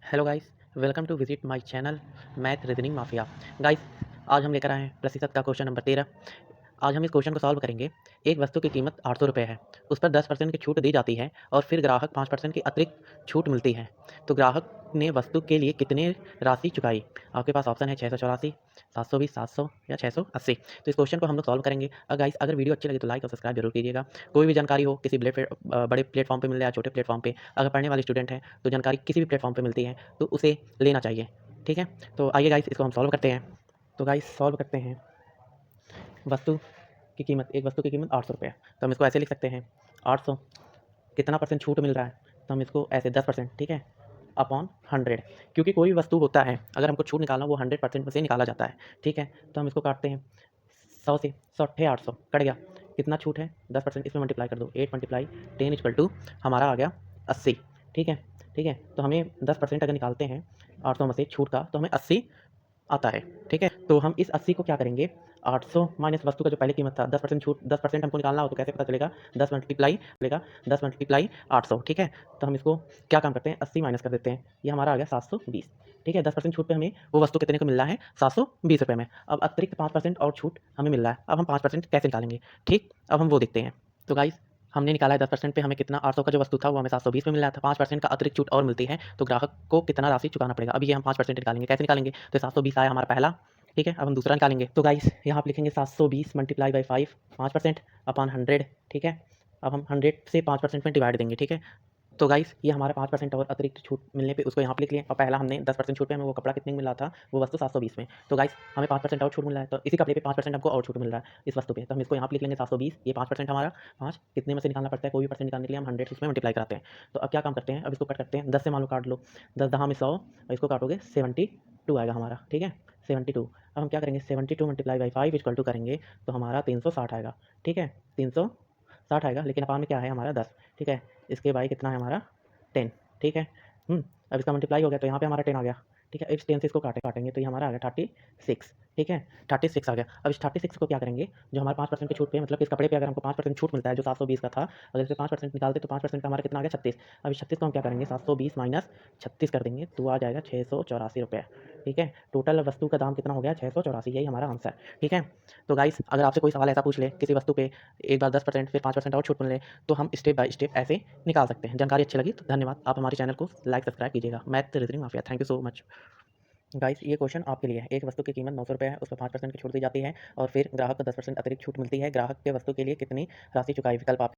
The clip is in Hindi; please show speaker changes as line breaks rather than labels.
Hello guys, welcome to visit my channel math reasoning mafia. Guys, आज हम लेकर आए हैं प्रतिशत का क्वेश्चन नंबर 13। आज हम इस क्वेश्चन को सॉल्व करेंगे। एक वस्तु की कीमत 800 रुपये है, उस पर 10% की छूट दी जाती है और फिर ग्राहक 5% की अतिरिक्त छूट मिलती है। तो ग्राहक ने वस्तु के लिए कितनी राशि चुकाई? आपके पास ऑप्शन है 684, 720, 700 या 680। तो इस क्वेश्चन को हम लोग सॉल्व करेंगे। गाइस, अगर वीडियो अच्छी लगे तो लाइक और सब्सक्राइब जरूर कीजिएगा। कोई भी जानकारी हो, किसी बड़े प्लेटफॉर्म पे मिल रहा है, छोटे प्लेटफॉर्म पे, अगर पढ़ने वाले स्टूडेंट हैं तो जानकारी किसी भी प्लेटफॉर्म पे मिलती है तो उसे लेना चाहिए। ठीक है, तो आइए गाइस, इसको हम सॉल्व करते हैं। तो गाइस, सॉल्व करते हैं। वस्तु की कीमत, एक वस्तु की कीमत 800 रुपये है, तो हम इसको ऐसे लिख सकते हैं। 800 कितना परसेंट छूट मिल रहा है, तो हम इसको ऐसे 10%, ठीक है, अपॉन 100। क्योंकि कोई भी वस्तु होता है, अगर हमको छूट निकालना वो 100% में से निकाला जाता है। ठीक है, तो हम इसको काटते हैं 100 से। 100 अट्ठे 800 कट गया। कितना छूट है? 10%। इसमें मल्टीप्लाई कर दो, 8 मल्टीप्लाई 10 इक्वल टू हमारा आ गया 80। ठीक है, ठीक है, तो हमें 10% अगर निकालते हैं 800 में से छूट का, तो हमें 80 आता है। ठीक है, तो हम इस 80 को क्या करेंगे, 800 माइनस वस्तु का जो पहले कीमत था 10% छूट, 10% हमको निकालना हो तो कैसे पता चलेगा, 10 मल्टीप्लाई 800। ठीक है, तो हम इसको क्या काम करते हैं, 80 माइनस कर देते हैं, ये हमारा आ गया 720। ठीक है, 10% छूट पे हमें वो वस्तु कितने को मिल रहा है, 720 रुपये में। अब अतिरिक्त 5% और छूट हमें मिल रहा है, अब हम 5% कैसे निकालेंगे, ठीक, अब हम वो देखते हैं। तो गाइस, हमने निकाला है 10% पे हमें कितना, 800 का जो वस्तु था वो हमें 720 में मिल रहा था, 5% का अतिरिक्त छूट और मिलती है, तो ग्राहक को कितना राशि चुकाना पड़ेगा। अभी ये हम 5% निकालेंगे, कैसे निकालेंगे, तो 720 आया हमारा पहला। ठीक है, अब हम दूसरा निकालेंगे। तो गाइस, यहाँ आप लिखेंगे 720 मल्टीप्लाई बाई 5, 5% अपॉन 100। ठीक है, अब हम 100 से 5% में डिवाइड देंगे। ठीक है, तो गाइस, ये हमारा 5% और अतिरिक्त छूट मिलने पे उसको यहाँ पे लिख लिया, और पहला हमने 10% छूट पे हमें वो कपड़ा कितने में मिला था, वो वस्तु 720 में। तो गाइस, हमें 5% और छूट मिल रहा है, तो इसी कपड़े पे 5% हमको और छूट मिल रहा है इस वस्तु पे, तो हम इसको यहाँ पे लिख लेंगे 720। ये 5% हमारा 5 कितने में से निकालना पड़ता है, कोई भी परसेंट निकालने के लिए हम 100 से उसमें मल्टीप्लाई कराते हैं। तो अब क्या काम करते हैं, अब इसको कट करते हैं, 10 से मान लो काट लो, 10 दहा में 100, और इसको काटोगे 72 आएगा हमारा। ठीक है, 72। अब हम क्या करेंगे, 72 मल्टीप्लाई बाई 5 इक्वल टू करेंगे तो हमारा 360 आएगा। ठीक है, 360 आएगा, लेकिन अपान में क्या है हमारा 10। ठीक है, इसके बाई कितना है हमारा 10। ठीक है, अब इसका मल्टीप्लाई हो गया तो यहाँ पे हमारा 10 आ गया। ठीक है, इस 10 से इसको काटेंगे तो ये हमारा आ गया 36। ठीक है, 36 आ गया। अब इस 36 को क्या करेंगे, जो हमारे 5% की छूट पे, मतलब इस कपड़े पे अगर हमको 5% छूट मिलता है जो 720 का था, अगर इससे 5% निकालते तो 5% का हमारा कितना आ गया 36। अब इस 36 को हम क्या करेंगे, 720 माइनस 36 कर देंगे तो आ जाएगा 684 रुपये। ठीक है, टोटल वस्तु का दाम कितना हो गया, 684, यही हमारा आंसर। ठीक है, तो गाइस, अगर आपसे कोई सवाल ऐसा पूछ ले किसी वस्तु पे, एक बार 10% फिर 5% और छूट मिले, तो हम स्टेप बाय स्टेप ऐसे निकाल सकते हैं। जानकारी अच्छी लगी तो धन्यवाद, आप हमारे चैनल को लाइक सब्सक्राइब कीजिएगा। Math reasoning mafia, thank you so much. Guys, ये क्वेश्चन आपके लिए है। एक वस्तु की कीमत 900 रुपये है, उस पर 5% की छूट दी जाती है और फिर ग्राहक को 10% अतिरिक्त छूट मिलती है। ग्राहक के वस्तु के लिए कितनी राशि चुकाई, विकल्प आप